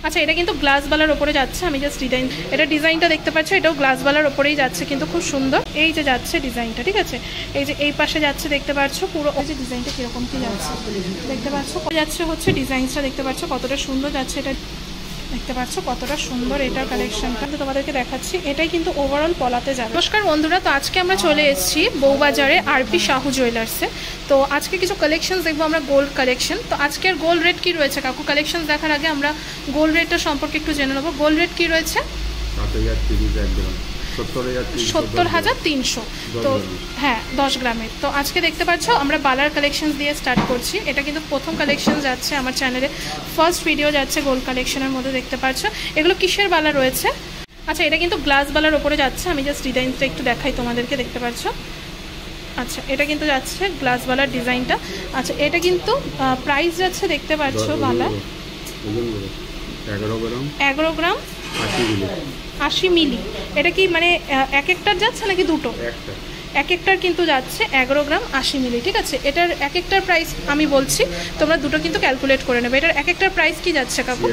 আচ্ছা, এটা কিন্তু গ্লাস বালার ওপরে যাচ্ছে। আমি জাস্ট ডিজাইনটা দেখতে পাচ্ছি, এটাও গ্লাস বালার ওপরেই যাচ্ছে, কিন্তু খুব সুন্দর। এই যে যাচ্ছে ডিজাইনটা, ঠিক আছে, এই যে এই পাশে যাচ্ছে দেখতে পাচ্ছ পুরো। এই যে ডিজাইনটা কিরকম কি যাচ্ছে দেখতে পাচ্ছ, যাচ্ছে হচ্ছে ডিজাইনটা দেখতে পাচ্ছ কতটা সুন্দর যাচ্ছে। এটা দেখতে পাচ্ছ কতটা সুন্দর এটার কালেকশনটা তোমাদেরকে দেখাচ্ছি। এটাই কিন্তু ওভারঅল পলাতে যাবে। নমস্কার বন্ধুরা, তো আজকে আমরা চলে এসেছি বউবাজারে আরপি সাহু জুয়েলার্সে। তো আজকে কিছু কালেকশন দেখবো আমরা, গোল্ড কালেকশন। তো আজকের গোল্ড রেট কি রয়েছে কাকু? কালেকশন দেখার আগে আমরা গোল্ড রেটটা সম্পর্কে একটু জেনে নেবো। গোল্ড রেট কি রয়েছে? 70,300। তো হ্যাঁ, 10 গ্রামের। তো আজকে দেখতে পাচ্ছ আমরা বালার কালেকশন দিয়ে স্টার্ট করছি। এটা কিন্তু প্রথম কালেকশন যাচ্ছে আমার চ্যানেলে, ফার্স্ট ভিডিও যাচ্ছে গোল্ড কালেকশনের মধ্যে। দেখতে পাচ্ছ এগুলো কিসের বালা রয়েছে? আচ্ছা, এটা কিন্তু গ্লাস বালার ওপরে যাচ্ছে। আমি জাস্ট ডিজাইনটা একটু দেখাই তোমাদেরকে, দেখতে পাচ্ছ। আচ্ছা, এটা কিন্তু যাচ্ছে গ্লাস বালার ডিজাইনটা। আচ্ছা, এটা কিন্তু প্রাইস যাচ্ছে দেখতে পাচ্ছ বালা 11 গ্রাম 80 মিলি। এটা কি মানে এক একটার যাচ্ছে নাকি দুটো? এক একটার কিন্তু যাচ্ছে 11 গ্রাম 80 মিলি, ঠিক আছে। এটার এক একটার প্রাইস আমি বলছি, তোমরা দুটো কিন্তু ক্যালকুলেট করে নেবে। এটার এক একটার প্রাইস কি যাচ্ছে কাকু?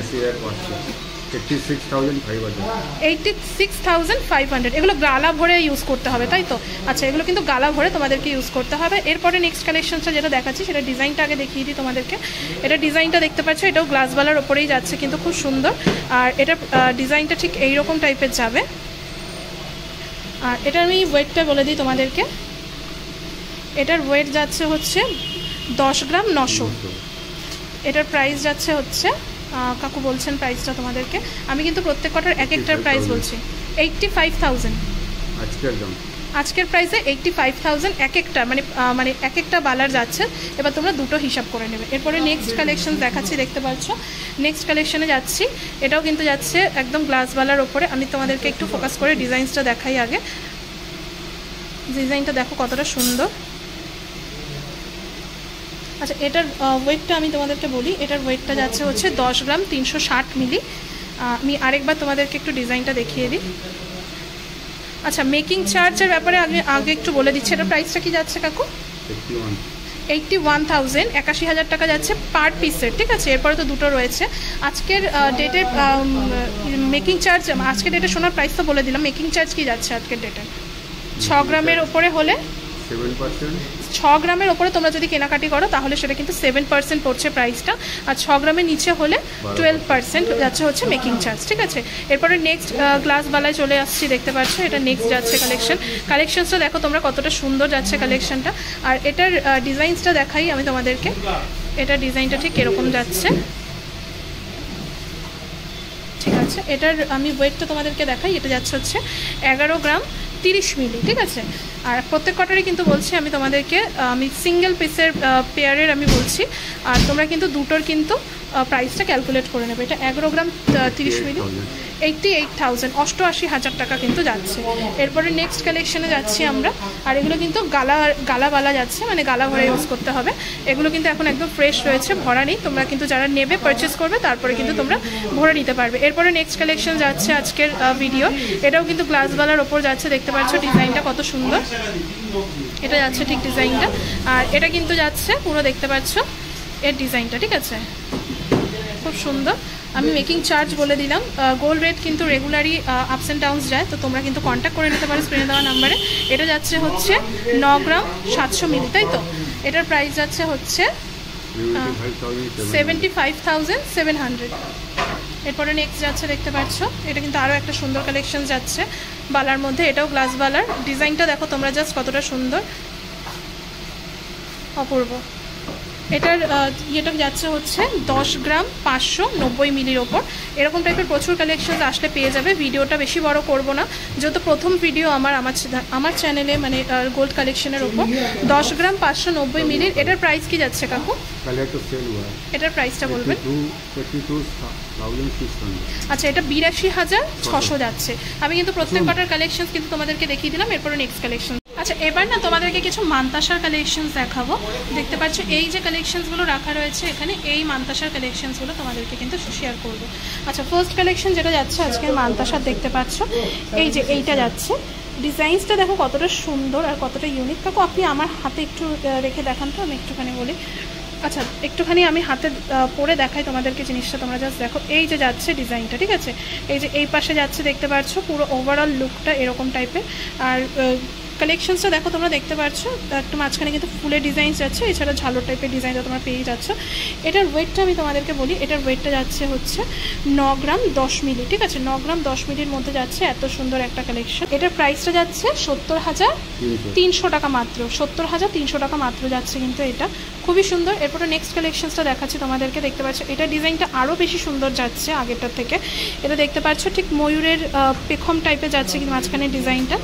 86,500। এগুলো গালা ভরে ইউজ করতে হবে, তাই তো? আচ্ছা, এগুলো কিন্তু গালা ভরে তোমাদেরকে ইউজ করতে হবে। এরপরে নেক্সট কালেকশনটা যেটা দেখাচ্ছি সেটা ডিজাইনটা আগে দেখিয়ে দিই তোমাদেরকে। এটা ডিজাইনটা দেখতে পাচ্ছ, এটাও গ্লাস বালার ওপরেই যাচ্ছে, কিন্তু খুব সুন্দর। আর এটা ডিজাইনটা ঠিক এইরকম টাইপের যাবে। আর এটা আমি ওয়েটটা বলে দিই তোমাদেরকে। এটার ওয়েট যাচ্ছে হচ্ছে 10 গ্রাম 900। এটার প্রাইস যাচ্ছে হচ্ছে, কাকু বলছেন প্রাইসটা তোমাদেরকে, আমি কিন্তু প্রত্যেক কটার এক একটার প্রাইস বলছি। 85,000 আজকের প্রাইসে 85,000 এক একটা, মানে এক একটা বালার যাচ্ছে। এবার তোমরা দুটো হিসাব করে নেবে। এরপরে নেক্সট কালেকশন দেখাচ্ছি, দেখতে পাচ্ছ। নেক্সট কালেকশনে যাচ্ছি, এটাও কিন্তু যাচ্ছে একদম গ্লাস বালার ওপরে। আমি তোমাদেরকে একটু ফোকাস করে ডিজাইনসটা দেখাই আগে। ডিজাইনটা দেখো কতটা সুন্দর। আচ্ছা, এটার ওয়েটটা আমি তোমাদেরকে বলি। এটার ওয়েটটা যাচ্ছে হচ্ছে 10 গ্রাম 360 মিলি। আমি আরেকবার তোমাদেরকে একটু ডিজাইনটা দেখিয়ে দিই। আচ্ছা, মেকিং চার্জের ব্যাপারে আগে একটু বলে দিচ্ছি। এটার প্রাইসটা কি যাচ্ছে কাকু? 81,000, 81,000 টাকা যাচ্ছে পার পিসের, ঠিক আছে। এরপরে তো দুটো রয়েছে। আজকের ডেটে মেকিং চার্জ, আজকের ডেটে সোনার প্রাইস তো বলে দিলাম। মেকিং চার্জ কি যাচ্ছে আজকের ডেটে? 6 গ্রামের ওপরে হলে 6 গ্রামের ওপরে তোমরা যদি কেনাকাটি করো তাহলে সেটা কিন্তু 7% পড়ছে প্রাইসটা। আর 6 গ্রামের নিচে হলে 12% যাচ্ছে হচ্ছে মেকিং চার্জ, ঠিক আছে। এরপরে নেক্সট গ্লাস বালায় চলে আসছি, দেখতে পাচ্ছ। এটা নেক্সট যাচ্ছে কালেকশনসটা দেখো তোমরা কতটা সুন্দর যাচ্ছে কালেকশনটা। আর এটার ডিজাইনসটা দেখাই আমি তোমাদেরকে। এটার ডিজাইনটা ঠিক এরকম যাচ্ছে, ঠিক আছে। এটার আমি ওয়েটটা তোমাদেরকে দেখাই। এটা যাচ্ছে হচ্ছে 11 গ্রাম 30 মিলি, ঠিক আছে। আর প্রত্যেক কটারই কিন্তু বলছি আমি তোমাদেরকে, আমি সিঙ্গেল পিসের পেয়ারের আমি বলছি। আর তোমরা কিন্তু দুটোর কিন্তু প্রাইসটা ক্যালকুলেট করে নেবে। এটা 11 গ্রাম 30 মিলি 88,000, 88,000 টাকা কিন্তু যাচ্ছে। এরপরে নেক্সট কালেকশনে যাচ্ছি আমরা। আর এগুলো কিন্তু গালাবালা যাচ্ছে, মানে গালা ভরে ইউজ করতে হবে। এগুলো কিন্তু এখন একদম ফ্রেশ রয়েছে, ভরা নেই। তোমরা কিন্তু যারা নেবে পারচেস করবে তারপরে কিন্তু তোমরা ভরে নিতে পারবে। এরপরে নেক্সট কালেকশন যাচ্ছে আজকের ভিডিও। এটাও কিন্তু গ্লাস বালার ওপর যাচ্ছে, দেখতে পাচ্ছ ডিজাইনটা কত সুন্দর। এটা যাচ্ছে ঠিক ডিজাইনটা। আর এটা কিন্তু যাচ্ছে পুরো, দেখতে পাচ্ছ এর ডিজাইনটা, ঠিক আছে, খুব সুন্দর। আমি মেকিং চার্জ বলে দিলাম। গোল্ড রেট কিন্তু রেগুলারই আপস অ্যান্ড ডাউনস যায়, তো তোমরা কিন্তু কন্ট্যাক্ট করে নিতে পারো স্ক্রিনে দেওয়া নাম্বারে। এটা যাচ্ছে হচ্ছে 9 গ্রাম 700 মিলি, তাই তো। এটার প্রাইস যাচ্ছে হচ্ছে 75,700। এরপরে নেক্সট যাচ্ছে, দেখতে পাচ্ছ। এটা কিন্তু আরও একটা সুন্দর কালেকশন যাচ্ছে বালার মধ্যে। এটাও গ্লাস বালার। ডিজাইনটা দেখো তোমরা জাস্ট কতটা সুন্দর, অপূর্ব। এটার ইয়েটা যাচ্ছে হচ্ছে 10 গ্রাম 590 মিলির ওপর। এরকম টাইপের প্রচুর কালেকশন আসলে পেয়ে যাবে। ভিডিওটা বেশি বড় করব না, যেহেতু প্রথম ভিডিও আমার চ্যানেলে, মানে গোল্ড কালেকশনের ওপর। 10 গ্রাম 590 মিলির। এটার প্রাইস কি যাচ্ছে কাকু? এটার প্রাইসটা বলবেন। আচ্ছা, এটা 82,600 যাচ্ছে। আমি কিন্তু প্রত্যেক কটার কালেকশন কিন্তু তোমাদেরকে দেখিয়ে দিলাম। এরপরে নেক্সট কালেকশন। আচ্ছা, এবার না তোমাদেরকে কিছু মানতাসার কালেকশনস দেখাবো। দেখতে পাচ্ছ এই যে কালেকশনসগুলো রাখা রয়েছে এখানে, এই মানতাসার কালেকশনসগুলো তোমাদেরকে কিন্তু শেয়ার করব। আচ্ছা, ফার্স্ট কালেকশন যেটা যাচ্ছে আজকের মানতাসার, দেখতে পাচ্ছ এই যে এইটা যাচ্ছে। ডিজাইনসটা দেখো কতটা সুন্দর আর কতটা ইউনিক। কাকু আপনি আমার হাতে একটু রেখে দেখান তো, আমি একটুখানি বলি। আচ্ছা একটুখানি আমি হাতে পরে দেখাই তোমাদেরকে জিনিসটা, তোমরা জাস্ট দেখো। এই যে যাচ্ছে ডিজাইনটা, ঠিক আছে, এই যে এই পাশে যাচ্ছে দেখতে পাচ্ছ, পুরো ওভারঅল লুকটা এরকম টাইপের। আর কালেকশনসটা দেখো তোমরা দেখতে পাচ্ছ, একটু মাঝখানে কিন্তু ফুলের ডিজাইন যাচ্ছে, এছাড়া ঝালর টাইপের ডিজাইনটা তোমরা পেয়ে যাচ্ছ। এটার ওয়েটটা আমি তোমাদেরকে বলি, এটার ওয়েটটা যাচ্ছে হচ্ছে 9 গ্রাম 10 মিলি, ঠিক আছে, 9 গ্রাম 10 মিলির মধ্যে যাচ্ছে। এত সুন্দর একটা কালেকশন। এটার প্রাইসটা যাচ্ছে 70,300 টাকা মাত্র, 70,300 টাকা মাত্র যাচ্ছে কিন্তু এটা, খুবই সুন্দর। এরপরে নেক্সট কালেকশনসটা দেখাচ্ছি তোমাদেরকে, দেখতে পাচ্ছ এটা ডিজাইনটা আরও বেশি সুন্দর যাচ্ছে আগেরটার থেকে। এটা দেখতে পাচ্ছ ঠিক ময়ূরের পেখম টাইপের যাচ্ছে, কিন্তু মাঝখানে ডিজাইনটা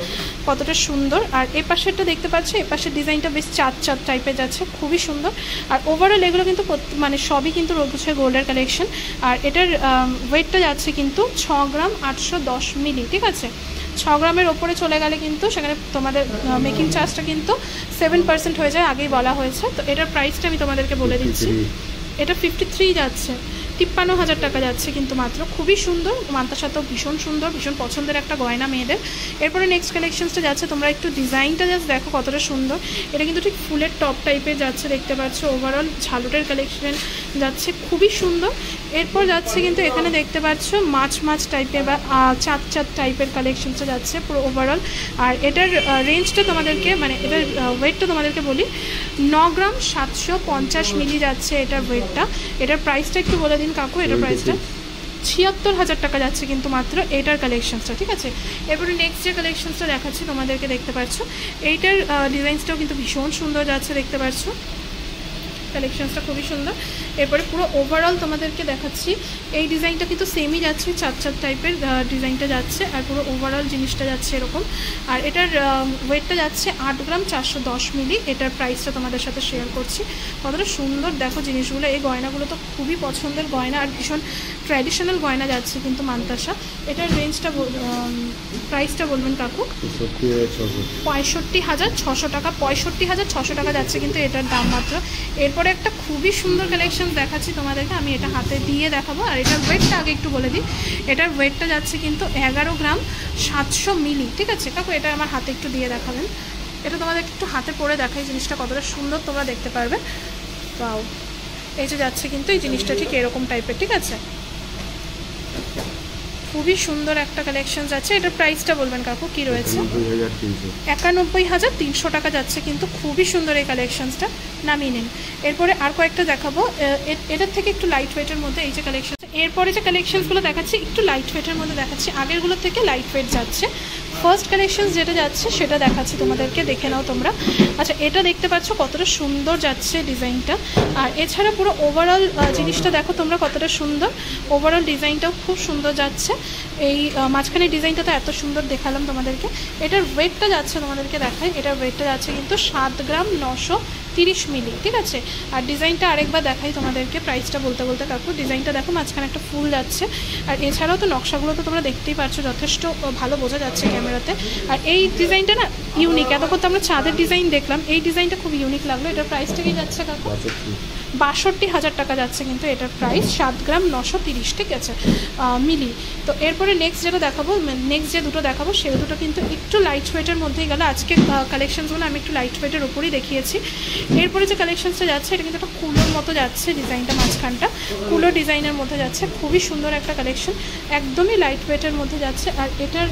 কতটা সুন্দর। আর এই পাশেরটা দেখতে পাচ্ছ, এই পাশের ডিজাইনটা বেশ চাঁদ চাঁদ টাইপের যাচ্ছে, খুবই সুন্দর। আর ওভারঅল এগুলো কিন্তু মানে সবই কিন্তু রয়েছে গোল্ডের কালেকশন। আর এটার ওয়েটটা যাচ্ছে কিন্তু 6 গ্রাম 810 মিলি, ঠিক আছে। 6 গ্রামের ওপরে চলে গেলে কিন্তু সেখানে তোমাদের মেকিং চার্জটা কিন্তু 7% হয়ে যায়, আগেই বলা হয়েছে। তো এটার প্রাইসটা আমি তোমাদেরকে বলে দিচ্ছি, এটা 53 যাচ্ছে, 53,000 টাকা যাচ্ছে কিন্তু মাত্র, খুবই সুন্দর। মান্তার সাথেও ভীষণ সুন্দর, ভীষণ পছন্দের একটা গয়না মেয়েদের। এরপরে নেক্সট কালেকশনসটা যাচ্ছে, তোমরা একটু ডিজাইনটা জাস্ট দেখো কতটা সুন্দর। এটা কিন্তু ঠিক ফুলের টপ টাইপের যাচ্ছে, দেখতে পাচ্ছ। ওভারঅল ঝালুটের কালেকশন যাচ্ছে, খুবই সুন্দর। এরপর যাচ্ছে কিন্তু এখানে দেখতে পাচ্ছ মাছ টাইপের বা চাঁদ চাঁদ টাইপের কালেকশনসটা যাচ্ছে পুরো ওভারঅল। আর এটার রেঞ্জটা তোমাদেরকে, মানে এটার ওয়েটটা তোমাদেরকে বলি, 9 গ্রাম 750 মিলি যাচ্ছে এটার ওয়েটটা। এটার প্রাইসটা একটু বলে দিন কাকু। এটার প্রাইসটা 76,000 টাকা যাচ্ছে কিন্তু মাত্র এটার কালেকশনসটা, ঠিক আছে। এরপরে নেক্সট যে কালেকশনসটা দেখাচ্ছি তোমাদেরকে, দেখতে পাচ্ছ এইটার ডিজাইনসটাও কিন্তু ভীষণ সুন্দর যাচ্ছে, দেখতে পাচ্ছ, কালেকশনসটা খুবই সুন্দর। এরপরে পুরো ওভারঅল তোমাদেরকে দেখাচ্ছি, এই ডিজাইনটা কিন্তু সেমই যাচ্ছে, চাঁদ চাঁদ টাইপের ডিজাইনটা যাচ্ছে। আর পুরো ওভারঅল জিনিসটা যাচ্ছে এরকম। আর এটার ওয়েটটা যাচ্ছে 8 গ্রাম 410 মিলি। এটার প্রাইসটা তোমাদের সাথে শেয়ার করছি, কতটা সুন্দর দেখো জিনিসগুলো। এই গয়নাগুলো তো খুবই পছন্দের গয়না, আর ভীষণ ট্র্যাডিশনাল গয়না যাচ্ছে কিন্তু মান্তাসা। এটার রেঞ্জটা প্রাইসটা বলবেন কাকু। 65,600 টাকা, 65,600 টাকা যাচ্ছে কিন্তু এটার দাম মাত্র। এরপরে একটা খুবই সুন্দর কালেকশন দেখাচ্ছি তোমাদেরকে, আমি এটা হাতে দিয়ে দেখাবো। আর এটার ওয়েটটা আগে একটু বলে দিই, এটার ওয়েটটা যাচ্ছে কিন্তু 11 গ্রাম 700 মিলি, ঠিক আছে কাকু। এটা আমার হাতে একটু দিয়ে দেখাবেন, এটা তোমাদের একটু হাতে পরে দেখাই জিনিসটা কতটা সুন্দর তোমরা দেখতে পারবে। তাও এই যে যাচ্ছে কিন্তু এই জিনিসটা ঠিক এরকম টাইপের, ঠিক আছে, খুবই সুন্দর একটা কালেকশন যাচ্ছে। এটার প্রাইসটা বলবেন কাকু কি রয়েছে? 91,300 টাকা যাচ্ছে কিন্তু, খুবই সুন্দর এই কালেকশনসটা, নামিয়ে নিন। এরপরে আর কয়েকটা দেখাবো এটার থেকে একটু লাইট ওয়েটের মধ্যে। এই যে কালেকশন, এরপরে যে কালেকশনসগুলো দেখাচ্ছি একটু লাইট ওয়েটের মধ্যে দেখাচ্ছি, আগেরগুলোর থেকে লাইট ওয়েট যাচ্ছে। ফার্স্ট কালেকশন যেটা যাচ্ছে সেটা দেখাচ্ছি তোমাদেরকে, দেখে নাও তোমরা। আচ্ছা এটা দেখতে পাচ্ছ কতটা সুন্দর যাচ্ছে ডিজাইনটা। আর এছাড়া পুরো ওভারঅল জিনিসটা দেখো তোমরা কতটা সুন্দর, ওভারঅল ডিজাইনটাও খুব সুন্দর যাচ্ছে। এই মাঝখানে ডিজাইনটা তো এত সুন্দর দেখালাম তোমাদেরকে। এটার ওয়েটটা যাচ্ছে তোমাদেরকে দেখাই, এটার ওয়েটটা যাচ্ছে কিন্তু 7 গ্রাম 930 মিলি, ঠিক আছে। আর ডিজাইনটা আরেকবার দেখাই তোমাদেরকে, প্রাইসটা বলতে বলতে কাকু। ডিজাইনটা দেখো মাঝখানে একটা ফুল যাচ্ছে। আর এছাড়াও তো নকশাগুলো তো তোমরা দেখতেই পাচ্ছ, যথেষ্ট ভালো বোঝা যাচ্ছে ক্যামেরাতে। আর এই ডিজাইনটা না ইউনিক, এতক্ষণ তো আমরা চাঁদের ডিজাইন দেখলাম, এই ডিজাইনটা খুব ইউনিক লাগলো। এটার প্রাইসটা কি যাচ্ছে কাকু? 62,000 টাকা যাচ্ছে কিন্তু এটার প্রাইস, 7 গ্রাম 930, ঠিক আছে, মিলি। তো এরপরে নেক্সট যেটা দেখাবো, নেক্সট যে দুটো দেখাবো সে দুটো কিন্তু একটু লাইট ওয়েটের মধ্যেই গেল। আজকে কালেকশনসগুলো আমি একটু লাইট ওয়েটের উপরই দেখিয়েছি। এরপরে যে কালেকশনসটা যাচ্ছে এটা কিন্তু একটা কুলোর মতো যাচ্ছে, ডিজাইনটা মাঝখানটা কুলো ডিজাইনের মধ্যে যাচ্ছে, খুবই সুন্দর একটা কালেকশন, একদমই লাইট ওয়েটের মধ্যে যাচ্ছে। আর এটার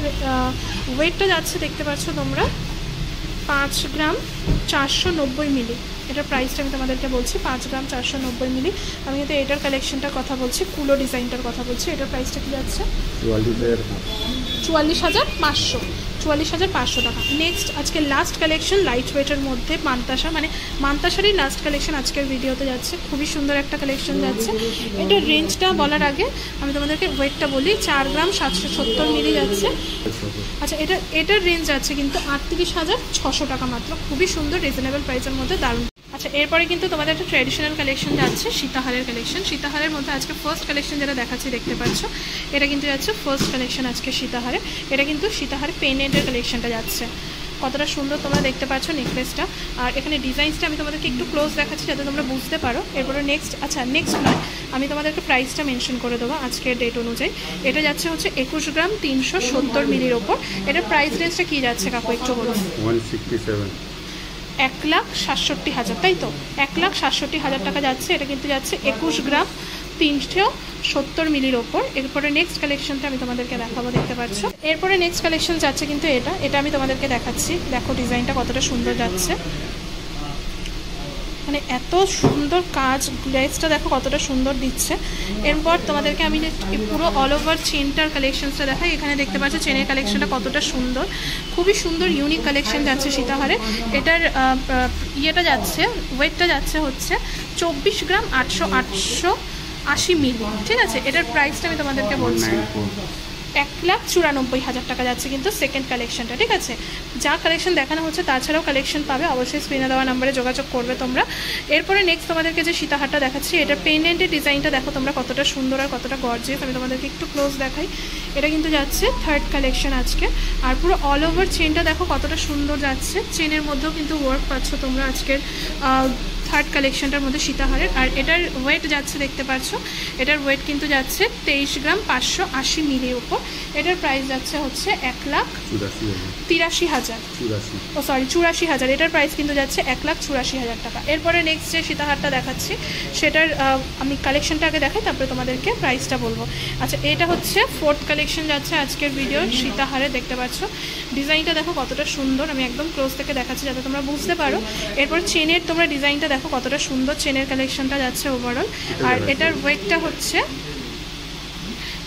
ওয়েটটা যাচ্ছে দেখতে পাচ্ছ তোমরা 5 গ্রাম 490 মিলি। এটার প্রাইসটা আমি তোমাদেরকে বলছি, 5 গ্রাম 490 মিলি। আমি কিন্তু এটার কালেকশনটার কথা বলছি, কুলো ডিজাইনটার কথা বলছি। এটার প্রাইসটা কি যাচ্ছে? 44,500, 44,500 টাকা। নেক্সট আজকে লাস্ট কালেকশন লাইট ওয়েটের মধ্যে মান্তাসা, মানে মান্তাসারই লাস্ট কালেকশন আজকের ভিডিওতে যাচ্ছে, খুবই সুন্দর একটা কালেকশন যাচ্ছে। এটার রেঞ্জটা বলার আগে আমি তোমাদেরকে ওয়েটটা বলি, 4 গ্রাম 770 মিলি যাচ্ছে। আচ্ছা এটার রেঞ্জ আছে কিন্তু 38,600 টাকা মাত্র, খুবই সুন্দর রিজনেবল প্রাইসের মধ্যে, দারুণ। আচ্ছা এরপরে কিন্তু তোমাদের একটা ট্র্যাডিশনাল কালেকশন যাচ্ছে, সীতাহারের কালেকশন। সীতাহারের মধ্যে আজকে ফার্স্ট কালেকশন যেটা দেখাচ্ছি দেখতে পাচ্ছ, এটা কিন্তু যাচ্ছে ফার্স্ট কালেকশন আজকে সীতাহারে। এটা কিন্তু সীতাহারের পেনেটের কালেকশনটা যাচ্ছে, কতটা সুন্দর তোমরা দেখতে পাচ্ছ নেকলেসটা। আর এখানে ডিজাইনসটা আমি তোমাদেরকে একটু ক্লোজ দেখাচ্ছি যাতে তোমরা বুঝতে পারো। এরপরে নেক্সট, আচ্ছা নেক্সট নয়, আমি তোমাদেরকে প্রাইসটা মেনশন করে দেবো আজকের ডেট অনুযায়ী। এটা যাচ্ছে হচ্ছে 21 গ্রাম 370 মিলির ওপর। এটার প্রাইস রেঞ্জটা কী যাচ্ছে কাকু একটু বলুন? 167, 1,67,000, তাই তো 1,67,000 টাকা যাচ্ছে। এটা কিন্তু যাচ্ছে 21 গ্রাম 370 মিলির ওপর। এরপরে নেক্সট কালেকশনটা আমি তোমাদেরকে দেখাবো, দেখতে পাচ্ছ। এরপরে নেক্সট কালেকশন যাচ্ছে কিন্তু এটা আমি তোমাদেরকে দেখাচ্ছি। দেখো ডিজাইনটা কতটা সুন্দর যাচ্ছে, মানে এত সুন্দর কাজ, গ্লেজটা দেখো কতটা সুন্দর দিচ্ছে। এরপর তোমাদেরকে আমি পুরো অল ওভার চেনটার কালেকশনসটা দেখাই। এখানে দেখতে পাচ্ছ চেনের কালেকশনটা কতটা সুন্দর, খুবই সুন্দর ইউনিক কালেকশন যাচ্ছে সীতাহারে। এটার ইয়েটা যাচ্ছে, ওয়েটটা যাচ্ছে হচ্ছে 24 গ্রাম 880 মিলি, ঠিক আছে। এটার প্রাইসটা আমি তোমাদেরকে বলছি 1,94,000 টাকা যাচ্ছে কিন্তু সেকেন্ড কালেকশনটা, ঠিক আছে। যা কালেকশন দেখানো হচ্ছে তাছাড়াও কালেকশন পাবে, অবশ্যই স্ক্রিনে দেওয়া নাম্বারে যোগাযোগ করবে তোমরা। এরপরে নেক্সট তোমাদেরকে যে সীতাহারটা দেখাচ্ছি, এটা পেন্ডেন্টের ডিজাইনটা দেখো তোমরা কতটা সুন্দর আর কতটা গর্জিয়াস। আমি তোমাদেরকে একটু ক্লোজ দেখাই। এটা কিন্তু যাচ্ছে থার্ড কালেকশন আজকে। আর পুরো অল ওভার চেনটা দেখো কতটা সুন্দর যাচ্ছে, চেনের মধ্যেও কিন্তু ওয়ার্ক পাচ্ছ তোমরা আজকের থার্ড কালেকশনটার মধ্যে সীতাহারের। আর এটার ওয়েট যাচ্ছে দেখতে পাচ্ছ, এটার ওয়েট কিন্তু যাচ্ছে 23 গ্রাম 580 মিলির উপর। এটার প্রাইস যাচ্ছে হচ্ছে 1,83,000, ও সরি 84,000। এটার প্রাইস কিন্তু যাচ্ছে 1,84,000 টাকা। এরপরে নেক্সট যে সীতাহারটা দেখাচ্ছি সেটার আমি কালেকশনটা আগে দেখাই, তারপরে তোমাদেরকে প্রাইসটা বলবো। আচ্ছা, এটা হচ্ছে ফোর্থ কালেকশন যাচ্ছে আজকের ভিডিও সীতাহারে, দেখতে পাচ্ছ ডিজাইনটা দেখো কতটা সুন্দর। আমি একদম ক্লোজ থেকে দেখাচ্ছি যাতে তোমরা বুঝতে পারো। এরপর চেনের তোমরা ডিজাইনটা দেখো কতটা সুন্দর, চেনের কালেকশনটা যাচ্ছে ওভারঅল। আর এটার ওয়েটটা হচ্ছে,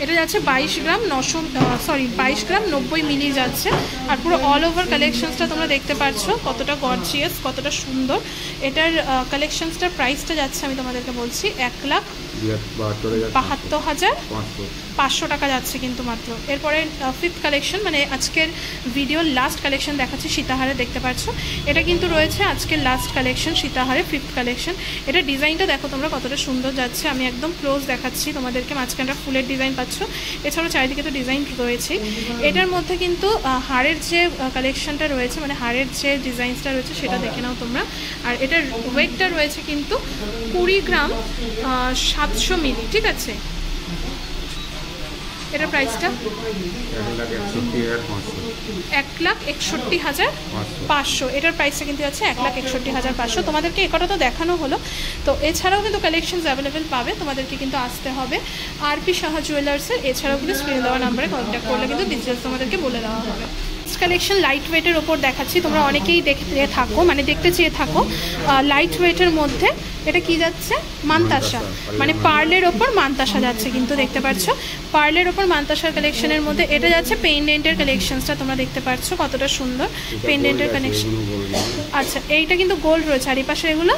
এটা যাচ্ছে 22 গ্রাম 90 মিলি যাচ্ছে। আর পুরো অল ওভার কালেকশনসটা তোমরা দেখতে পাচ্ছ কতটা গর্জিয়াস, কতটা সুন্দর। এটার কালেকশনসটার প্রাইসটা যাচ্ছে আমি তোমাদেরকে বলছি 1,72,500 টাকা যাচ্ছে কিন্তু মাত্র। এরপরে ফিফথ কালেকশন, মানে আজকের ভিডিওর লাস্ট কালেকশন দেখাচ্ছি সীতাহারে, দেখতে পাচ্ছ। এটা কিন্তু রয়েছে আজকের লাস্ট কালেকশন সীতাহারে, ফিফথ কালেকশন। এটা ডিজাইনটা দেখো তোমরা কতটা সুন্দর যাচ্ছে। আমি একদম ক্লোজ দেখাচ্ছি তোমাদেরকে, মাঝখানটা ফুলের ডিজাইন পাচ্ছ, এছাড়াও চারিদিকে তো ডিজাইন রয়েছে। এটার মধ্যে কিন্তু হাড়ের যে কালেকশনটা রয়েছে, মানে হাড়ের যে ডিজাইনসটা রয়েছে সেটা দেখে নাও তোমরা। আর এটার ওয়েটটা রয়েছে কিন্তু 20 গ্রাম 700 মিলি, ঠিক আছে। এটার প্রাইসটা 1,61,500। এটার প্রাইসটা কিন্তু আছে 1,61,500। তোমাদেরকে একটা তো দেখানো হলো, তো এছাড়াও কিন্তু কালেকশনস অ্যাভেলেবেল পাবে, তোমাদেরকে কিন্তু আসতে হবে আরপি সাহা জুয়েলার্সের। এছাড়াও কিন্তু স্ক্রিনে দেওয়া নাম্বারে কন্ট্যাক্ট করলে কিন্তু ডিটেলস তোমাদেরকে বলে দেওয়া হবে। কালেকশন লাইট ওয়েটের ওপর দেখাচ্ছি, তোমরা অনেকেই দেখতে থাকো, মানে দেখতে চেয়ে থাকো লাইট ওয়েটের মধ্যে। এটা কি যাচ্ছে, মানতাসা, মানে পার্লের ওপর মানতাসা যাচ্ছে কিন্তু, দেখতে পাচ্ছ পার্লের ওপর মানতাসার কালেকশনের মধ্যে। এটা যাচ্ছে পেন্ডেন্টের কালেকশনসটা, তোমরা দেখতে পাচ্ছ কতটা সুন্দর পেন্ডেন্টের কালেকশন। আচ্ছা, এইটা কিন্তু গোল্ড রয়েছে, আর এই পাশে এগুলো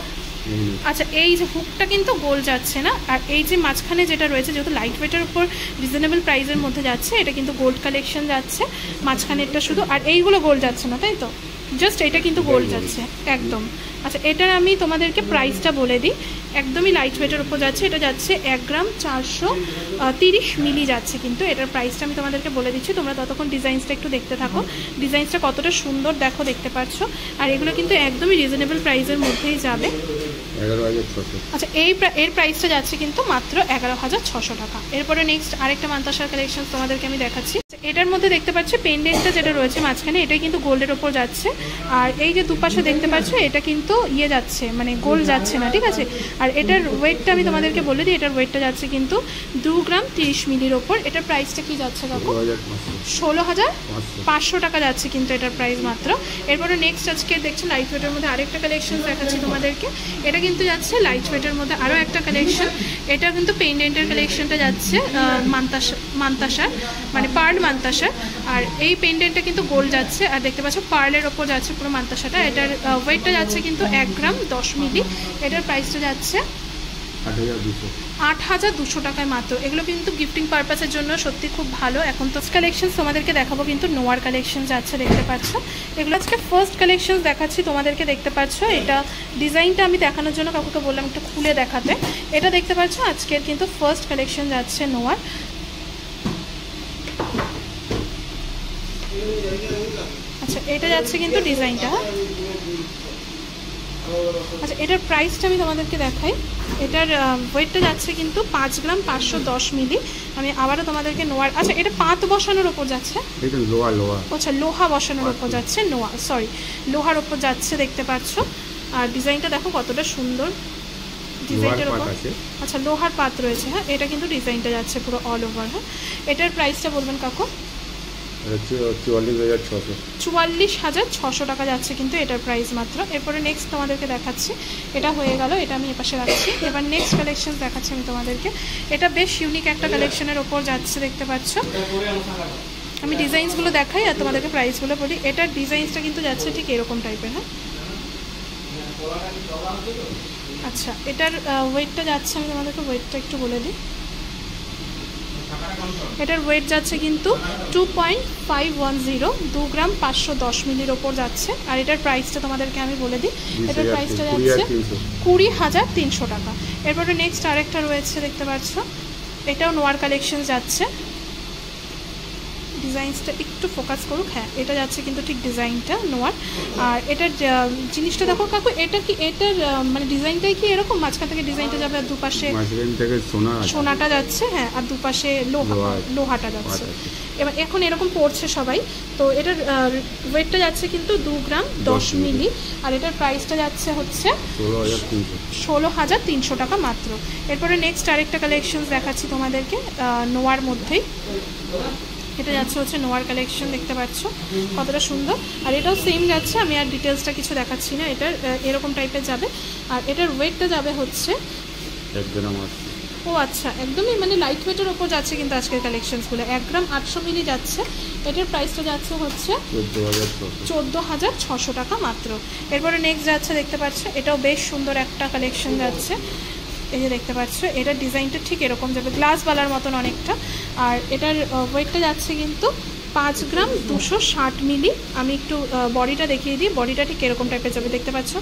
আচ্ছা এই যে হুকটা কিন্তু গোল যাচ্ছে না, আর এই যে মাঝখানে যেটা রয়েছে যেহেতু লাইট ওয়েটের উপর রিজনেবল প্রাইসের মধ্যে যাচ্ছে, এটা কিন্তু গোল্ড কালেকশন যাচ্ছে মাঝখানেরটা শুধু, আর এইগুলো গোল্ড যাচ্ছে না, তাই তো জাস্ট এটা কিন্তু গোল্ড যাচ্ছে একদম। আচ্ছা এটার আমি তোমাদেরকে প্রাইসটা বলে দিই, একদমই লাইট ওয়েটের উপর যাচ্ছে, এটা যাচ্ছে 1 গ্রাম 430 মিলি যাচ্ছে কিন্তু। এটার প্রাইসটা আমি তোমাদেরকে বলে দিচ্ছি, তোমরা ততক্ষণ ডিজাইনসটা একটু দেখতে থাকো, ডিজাইনসটা কতটা সুন্দর দেখো, দেখতে পাচ্ছ। আর এগুলো কিন্তু একদমই রিজনেবল প্রাইসের মধ্যেই যাবে। আচ্ছা এর প্রাইসটা যাচ্ছে কিন্তু মাত্র 11,600 টাকা। এরপরে নেক্সট আরেকটা মানতাসার কালেকশন তোমাদেরকে আমি দেখাচ্ছি। এটার মধ্যে দেখতে পাচ্ছি পেন্ডেন্টটা যেটা রয়েছে মাঝখানে, এটা কিন্তু গোল্ডের ওপর যাচ্ছে, আর এই যে দুপাশে দেখতে পাচ্ছ এটা কিন্তু ইয়ে যাচ্ছে, মানে গোল্ড যাচ্ছে না, ঠিক আছে। আর এটার ওয়েটটা আমি তোমাদেরকে বলে দিই, এটার ওয়েটটা যাচ্ছে কিন্তু 2 গ্রাম 30 মিলির ওপর। এটার প্রাইসটা কি যাচ্ছে কাকু, 16,500 টাকা যাচ্ছে কিন্তু এটার প্রাইস মাত্র। এরপরে নেক্সট আজকে দেখছি লাইট ওয়েটের মধ্যে আরেকটা কালেকশন দেখাচ্ছি তোমাদেরকে। এটা কিন্তু যাচ্ছে লাইট ওয়েটের মধ্যে আরও একটা কালেকশন, এটা কিন্তু পেন্ডেন্টের কালেকশনটা যাচ্ছে মানতাসার, মানে পার্ল মানতাসার। আর এই পেন্ডেন্টটা কিন্তু গোল্ড যাচ্ছে, আর দেখতে পাচ্ছ পার্লের ওপর যাচ্ছে পুরো মানতাসাটা। এটার ওয়েটটা যাচ্ছে কিন্তু 1 গ্রাম 10 মিলি। এটার প্রাইসটা যাচ্ছে 8,200 টাকায় মাত্র। এগুলো কিন্তু গিফটিং পারপাসের জন্য সত্যি খুব ভালো। এখন তো কালেকশন তোমাদেরকে দেখাবো কিন্তু নোয়ার কালেকশন যাচ্ছে, দেখতে পাচ্ছ। এগুলো আজকে ফার্স্ট কালেকশন দেখাচ্ছি তোমাদেরকে, দেখতে পাচ্ছ। এটা ডিজাইনটা আমি দেখানোর জন্য কাকুকে বললাম একটু খুলে দেখাতে। এটা দেখতে পাচ্ছ আজকের কিন্তু ফার্স্ট কালেকশন যাচ্ছে নোয়ার। আচ্ছা এটা যাচ্ছে কিন্তু ডিজাইনটা, আচ্ছা, এটার প্রাইসটা আমি তোমাদেরকে দেখাই। এটার ওয়েটটা যাচ্ছে কিন্তু 5 গ্রাম 510 মিলি। আমি আবারও তোমাদেরকে নোয়ার, আচ্ছা এটা পাত বসানোর ওপর যাচ্ছে, আচ্ছা লোহা বসানোর ওপর যাচ্ছে, লোহার ওপর যাচ্ছে দেখতে পাচ্ছ। আর ডিজাইনটা দেখো কতটা সুন্দর ডিজাইনটার ওপর, আচ্ছা লোহার পাত রয়েছে। হ্যাঁ, এটা কিন্তু ডিজাইনটা যাচ্ছে পুরো অল ওভার। হ্যাঁ, এটার প্রাইসটা বলবেন কাকু? 44,600 টাকা যাচ্ছে কিন্তু এটার প্রাইস মাত্র। এরপরে নেক্সট তোমাদেরকে দেখাচ্ছি, এটা হয়ে গেল, এটা আমি এপাশে রাখছি। এবার নেক্সট কালেকশন দেখাচ্ছি আমি তোমাদেরকে। এটা বেশ ইউনিক একটা কালেকশনের ওপর যাচ্ছে দেখতে পাচ্ছ। আমি ডিজাইনসগুলো দেখাই আর তোমাদেরকে প্রাইসগুলো বলি। এটার ডিজাইনসটা কিন্তু যাচ্ছে ঠিক এরকম টাইপের। হ্যাঁ, আচ্ছা এটার ওয়েটটা যাচ্ছে, আমি তোমাদেরকে ওয়েটটা একটু বলে দিই। এটার ওয়েট যাচ্ছে কিন্তু 2.510, 2 গ্রাম 510 মিলির ওপর যাচ্ছে। আর এটার প্রাইসটা তোমাদেরকে আমি বলে দিই, এটার প্রাইসটা যাচ্ছে 20,300 টাকা। এরপরে নেক্সট আরেকটা রয়েছে দেখতে পাচ্ছ, এটাও নোয়ার কালেকশন যাচ্ছে। ডিজাইনসটা একটু ফোকাস করুক। হ্যাঁ, এটা যাচ্ছে কিন্তু ঠিক ডিজাইনটা নোয়ার। আর এটার জিনিসটা দেখো কাকু, এটা কি এটার মানে ডিজাইনটাই কি এরকম, মাঝখান থেকে ডিজাইনটা যাবে আর দুপাশে সোনাটা যাচ্ছে। হ্যাঁ, আর দুপাশে লোহাটা যাচ্ছে। এবার এখন এরকম পড়ছে সবাই। তো এটার ওয়েটটা যাচ্ছে কিন্তু 2 গ্রাম 10 মিলি। আর এটার প্রাইসটা যাচ্ছে হচ্ছে 16,300 টাকা মাত্র। এরপরে নেক্সট আরেকটা কালেকশন দেখাচ্ছি তোমাদেরকে নোয়ার মধ্যেই। এটা যাচ্ছে হচ্ছে নোয়ার কালেকশন, দেখতে পাচ্ছ কতটা সুন্দর। আর এটাও সেম যাচ্ছে, আমি আর ডিটেলসটা কিছু দেখাচ্ছি না। এটার এরকম টাইপের যাবে। আর এটার ওয়েটটা যাবে হচ্ছে, ও আচ্ছা একদমই মানে লাইট ওয়েটের ওপর যাচ্ছে কিন্তু আজকের কালেকশনসগুলো। 1 গ্রাম 800 মিলি যাচ্ছে। এটার প্রাইসটা যাচ্ছে হচ্ছে 14,600 টাকা মাত্র। এরপরে নেক্সট যাচ্ছে দেখতে পাচ্ছ, এটাও বেশ সুন্দর একটা কালেকশন যাচ্ছে। এই যে দেখতে পাচ্ছ, এটার ডিজাইনটা ঠিক এরকম যাবে, গ্লাস বালার মতন অনেকটা। আর এটার ওয়েটটা যাচ্ছে কিন্তু 5 গ্রাম 260 মিলি। আমি একটু বডিটা দেখিয়ে দিই, বডিটা ঠিক এরকম টাইপের যাবে দেখতে পাচ্ছ,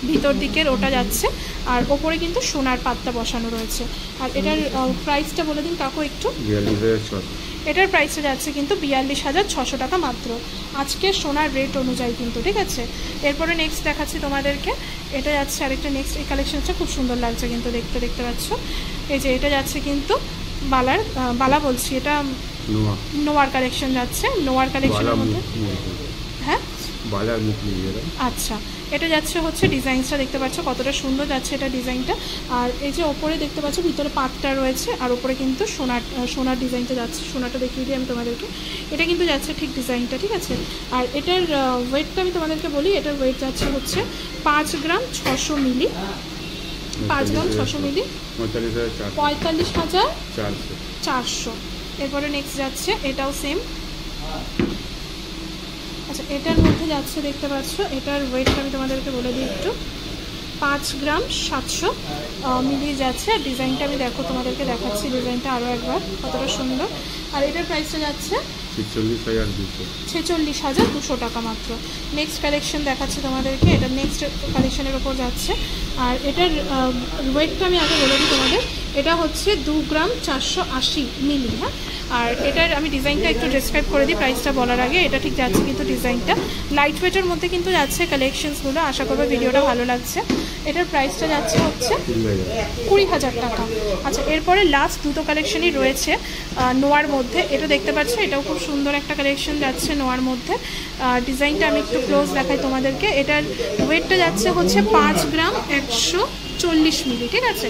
ভিতর দিকের ওটা যাচ্ছে। আর ওপরে কিন্তু সোনার পাতটা বসানো রয়েছে। আর এটার প্রাইসটা বলে দিন কাকু একটু। এটার প্রাইসটা যাচ্ছে কিন্তু 42,600 টাকা মাত্র, আজকের সোনার রেট অনুযায়ী কিন্তু, ঠিক আছে। এরপরে নেক্সট দেখাচ্ছি তোমাদেরকে, এটা যাচ্ছে আরেকটা নেক্সট। এই কালেকশনটা খুব সুন্দর লাগছে কিন্তু দেখতে পাচ্ছ। এই যে এটা যাচ্ছে কিন্তু বালা বলছি, এটা নোয়ার কালেকশন যাচ্ছে। নোয়ার কালেকশনের মধ্যে হ্যাঁ আচ্ছা, এটা যাচ্ছে হচ্ছে ডিজাইনসটা দেখতে পাচ্ছ কতটা সুন্দর যাচ্ছে এটা ডিজাইনটা। আর এই যে ওপরে দেখতে পাচ্ছ ভিতরে পাতটা রয়েছে, আর ওপরে কিন্তু সোনার ডিজাইনটা যাচ্ছে। সোনাটা দেখিয়ে দিই আমি তোমাদেরকে, এটা কিন্তু যাচ্ছে ঠিক ডিজাইনটা, ঠিক আছে। আর এটার ওয়েটটা আমি তোমাদেরকে বলি, এটার ওয়েট যাচ্ছে হচ্ছে 5 গ্রাম 600 মিলি। 5 গ্রাম 600 মিলি 45,400। এরপরে নেক্সট যাচ্ছে, এটাও সেম। আচ্ছা, এটার মধ্যে যাচ্ছে দেখতে পাচ্ছ, এটার ওয়েটটা আমি তোমাদেরকে বলে দিই একটু, 5 গ্রাম 700 মিলিয়ে যাচ্ছে। আর ডিজাইনটা আমি তোমাদেরকে দেখাচ্ছি, ডিজাইনটা আরও একবার কতটা সুন্দর। আর এটার প্রাইসটা যাচ্ছে 46,200 টাকা মাত্র। নেক্সট কালেকশন দেখাচ্ছি তোমাদেরকে, এটা নেক্সট কালেকশনের ওপর যাচ্ছে। আর এটার ওয়েটটা আমি আগে বলে দিই তোমাদের, এটা হচ্ছে 2 গ্রাম 480 মিলি। হ্যাঁ, আর এটার আমি ডিজাইনটা একটু ডেসক্রাইব করে দিই প্রাইসটা বলার আগে। এটা ঠিক যাচ্ছে কিন্তু ডিজাইনটা লাইট ওয়েটের মধ্যে কিন্তু যাচ্ছে কালেকশনসগুলো, আশা করবো ভিডিওটা ভালো লাগছে। এটার প্রাইসটা যাচ্ছে হচ্ছে 20,000 টাকা। আচ্ছা, এরপরে লাস্ট দুটো কালেকশনই রয়েছে নোয়ার মধ্যে। এটা দেখতে পাচ্ছ, এটাও খুব সুন্দর একটা কালেকশন যাচ্ছে নোয়ার মধ্যে। ডিজাইনটা আমি একটু ক্লোজ দেখাই তোমাদেরকে। এটার ওয়েটটা যাচ্ছে হচ্ছে 5 গ্রাম 140 মিলি, ঠিক আছে।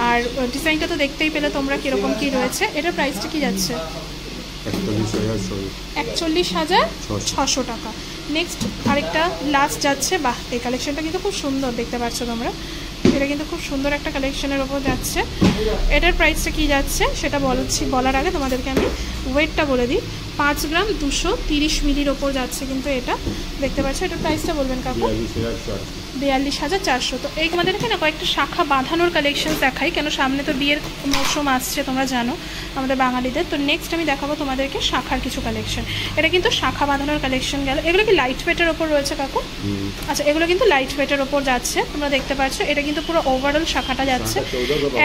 আর ডিজাইনটা তো দেখতেই পেলে তোমরা কীরকম কী রয়েছে। এটার প্রাইসটা কি যাচ্ছে 41,600 টাকা। নেক্সট আরেকটা লাস্ট যাচ্ছে, বাহ এই কালেকশনটা কিন্তু খুব সুন্দর দেখতে পাচ্ছ তোমরা, এটা কিন্তু খুব সুন্দর একটা কালেকশনের ওপর যাচ্ছে। এটার প্রাইসটা কি যাচ্ছে সেটা বলার আগে তোমাদেরকে আমি ওয়েটটা বলে দিই। 5 গ্রাম 230 মিলির ওপর যাচ্ছে কিন্তু এটা দেখতে পাচ্ছ। এটার প্রাইসটা বলবেন কাকু? 42,400। তো এই তোমাদের এখানে কয়েকটা শাখা বাঁধানোর কালেকশন দেখাই, কেন সামনে তো বিয়ের মৌসুম আসছে তোমরা জানো আমাদের বাঙালিদের। তো নেক্সট আমি দেখাবো তোমাদেরকে শাখার কিছু কালেকশন। এটা কিন্তু শাখা বাঁধানোর কালেকশন গেল। এগুলো কি লাইট ওয়েটের ওপর রয়েছে কাকু? আচ্ছা, এগুলো কিন্তু লাইট ওয়েটের ওপর যাচ্ছে, তোমরা দেখতে পাচ্ছ। এটা কিন্তু পুরো ওভারঅল শাখাটা যাচ্ছে।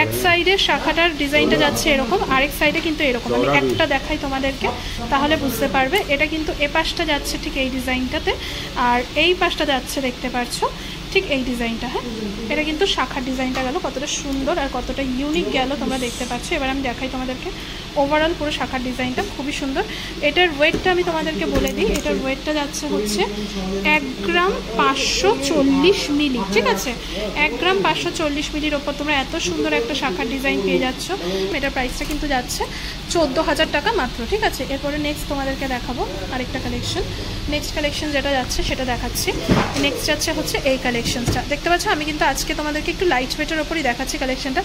এক সাইডের শাখাটার ডিজাইনটা যাচ্ছে এরকম, আরেক সাইডে কিন্তু এরকম। আমি একটা দেখাই তোমাদেরকে, তাহলে বুঝতে পারবে। এটা কিন্তু এ পাশটা যাচ্ছে ঠিক এই ডিজাইনটাতে, আর এই পাশটা যাচ্ছে দেখতে পাচ্ছ ঠিক এই ডিজাইনটা। হ্যাঁ, এটা কিন্তু শাখার ডিজাইনটা গেল, কতটা সুন্দর আর কতটা ইউনিক গেল তোমরা দেখতে পাচ্ছ। এবার আমি দেখাই তোমাদেরকে ওভারঅল পুরো শাখার ডিজাইনটা, খুবই সুন্দর। এটার ওয়েটটা আমি তোমাদেরকে বলে দিই, এটার ওয়েটটা যাচ্ছে হচ্ছে 1 গ্রাম 540 মিলি, ঠিক আছে। 1 গ্রাম 540 মিলির ওপর তোমরা এত সুন্দর একটা শাখার ডিজাইন পেয়ে যাচ্ছ। এটার প্রাইসটা কিন্তু যাচ্ছে 14,000 টাকা মাত্র, ঠিক আছে। এরপরে নেক্সট তোমাদেরকে দেখাবো আরেকটা কালেকশন। নেক্সট কালেকশন যেটা যাচ্ছে সেটা দেখাচ্ছি। নেক্সট যাচ্ছে হচ্ছে এই কালেকশনটা, দেখতে পাচ্ছ আমি কিন্তু আজকে তোমাদেরকে একটু লাইট ওয়েটের ওপরই দেখাচ্ছি কালেকশনটা।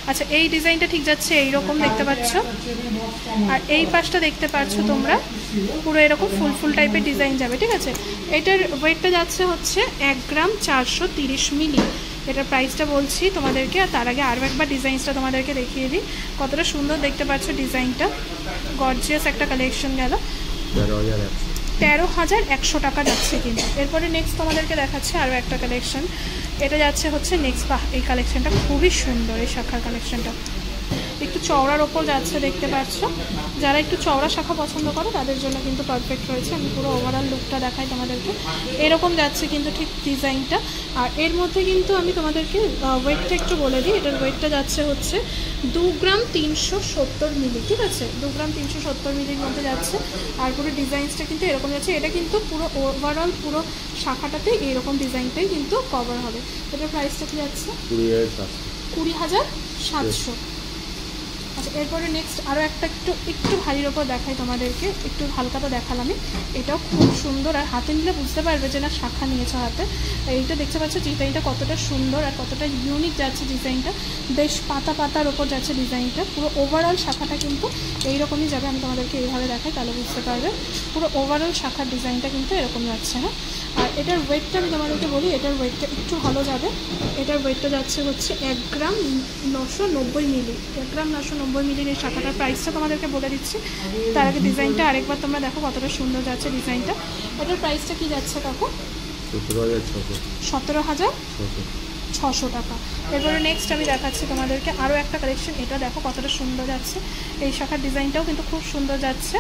আচ্ছা, এই ডিজাইনটা ঠিক যাচ্ছে এইরকম দেখতে পাচ্ছ, আর এই পাশটা দেখতে পাচ্ছ তোমরা পুরো এরকম ফুল ফুল টাইপের ডিজাইন যাবে, ঠিক আছে। এটার ওয়েটটা যাচ্ছে হচ্ছে 1 গ্রাম 430 মিলি। এটার প্রাইসটা বলছি তোমাদেরকে, আর তার আগে আরও একবার ডিজাইনসটা তোমাদেরকে দেখিয়ে দিই। কতটা সুন্দর দেখতে পাচ্ছ ডিজাইনটা, গর্জিয়াস একটা কালেকশন গেল। 13,100 টাকা যাচ্ছে কিন্তু। এরপরে নেক্সট তোমাদেরকে দেখাচ্ছে আরও একটা কালেকশন। এটা যাচ্ছে হচ্ছে নেক্সট, বাহ এই কালেকশনটা খুবই সুন্দর, এই শাখার কালেকশনটা একটু চওড়ার ওপর যাচ্ছে দেখতে পাচ্ছ। যারা একটু চওড়া শাখা পছন্দ করো তাদের জন্য কিন্তু পারফেক্ট রয়েছে। আমি পুরো ওভারঅল লুকটা দেখাই তোমাদেরকে, এরকম যাচ্ছে কিন্তু ঠিক ডিজাইনটা। আর এর মধ্যে কিন্তু আমি তোমাদেরকে ওয়েটটা একটু বলে দিই। এটার ওয়েটটা যাচ্ছে হচ্ছে 2 গ্রাম 370 মিলি, ঠিক আছে। 2 গ্রাম 370 মিলির মধ্যে যাচ্ছে। আর পুরো ডিজাইনসটা কিন্তু এরকম যাচ্ছে। এটা কিন্তু পুরো ওভারঅল পুরো শাখাটাতে এইরকম ডিজাইনটাই কিন্তু কভার হবে। এটার প্রাইসটা কি যাচ্ছে 20,700। আচ্ছা, এরপরে নেক্সট আরও একটা একটু ভারীর ওপর দেখাই তোমাদেরকে, একটু হালকাটা দেখালামই। এটাও খুব সুন্দর, আর হাতে নিলে বুঝতে পারবে যে না শাখা নিয়েছো হাতে। এইটা দেখতে পাচ্ছ ডিজাইনটা কতটা সুন্দর আর কতটা ইউনিক যাচ্ছে ডিজাইনটা, বেশ পাতা পাতার ওপর যাচ্ছে ডিজাইনটা। পুরো ওভারঅল শাখাটা কিন্তু এইরকমই যাবে। আমি তোমাদেরকে এইভাবে দেখাই তাহলে বুঝতে পারবে। পুরো ওভারঅল শাখার ডিজাইনটা কিন্তু এরকম যাচ্ছে। হ্যাঁ, আর এটার ওয়েটটা আমি তোমাদেরকে বলি, এটার ওয়েটটা একটু ভালো যাবে। এটার ওয়েটটা যাচ্ছে হচ্ছে 1 গ্রাম 990 মিলি। 1 গ্রাম 990 মিলির এই শাখাটার প্রাইসটা তোমাদেরকে বলে দিচ্ছি। তার আগে ডিজাইনটা আরেকবার তোমরা দেখো কতটা সুন্দর যাচ্ছে ডিজাইনটা। এটার প্রাইসটা কি যাচ্ছে কাকু? 17,600 টাকা। এরপরে নেক্সট আমি দেখাচ্ছি তোমাদেরকে আরও একটা কালেকশন। এটা দেখো কতটা সুন্দর যাচ্ছে, এই শাখার ডিজাইনটাও কিন্তু খুব সুন্দর যাচ্ছে,